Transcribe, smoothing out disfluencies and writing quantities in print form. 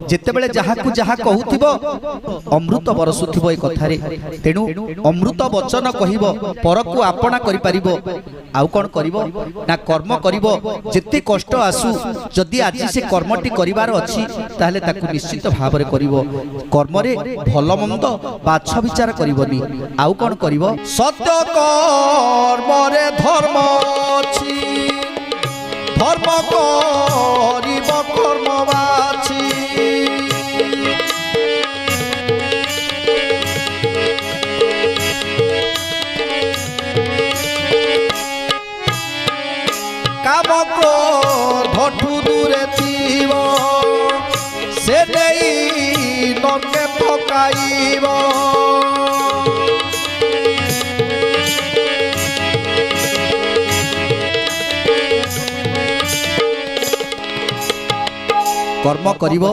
ଯେତେବେଳେ ଯାହାକୁ ଯାହା କହୁଥିବ ଅମୃତ ବରସୁଥିବ ଏ କଥାରେ। ତେଣୁ ଅମୃତ ବଚନ କହିବ, ପରକୁ ଆପଣା କରିପାରିବ। ଆଉ କ'ଣ କରିବ ନା କର୍ମ କରିବ। ଯେତେ କଷ୍ଟ ଆସୁ, ଯଦି ଆଜି ସେ କର୍ମଟି କରିବାର ଅଛି ତାହେଲେ ତାକୁ ନିଶ୍ଚିତ ଭାବରେ କରିବ। କର୍ମରେ ଭଲ ମନ୍ଦ ବାଛ ବିଚାର କରିବନି। ଆଉ କ'ଣ କରିବ? ସତ୍ୟ କର୍ମରେ ଧର୍ମ ଅଛି, ଧର୍ମ କରିବ କର୍ମ ବାଛି। কাম ক্রোধঠু দূরে থিব, সে নেই নরকে পকাইব। কর্ম করিব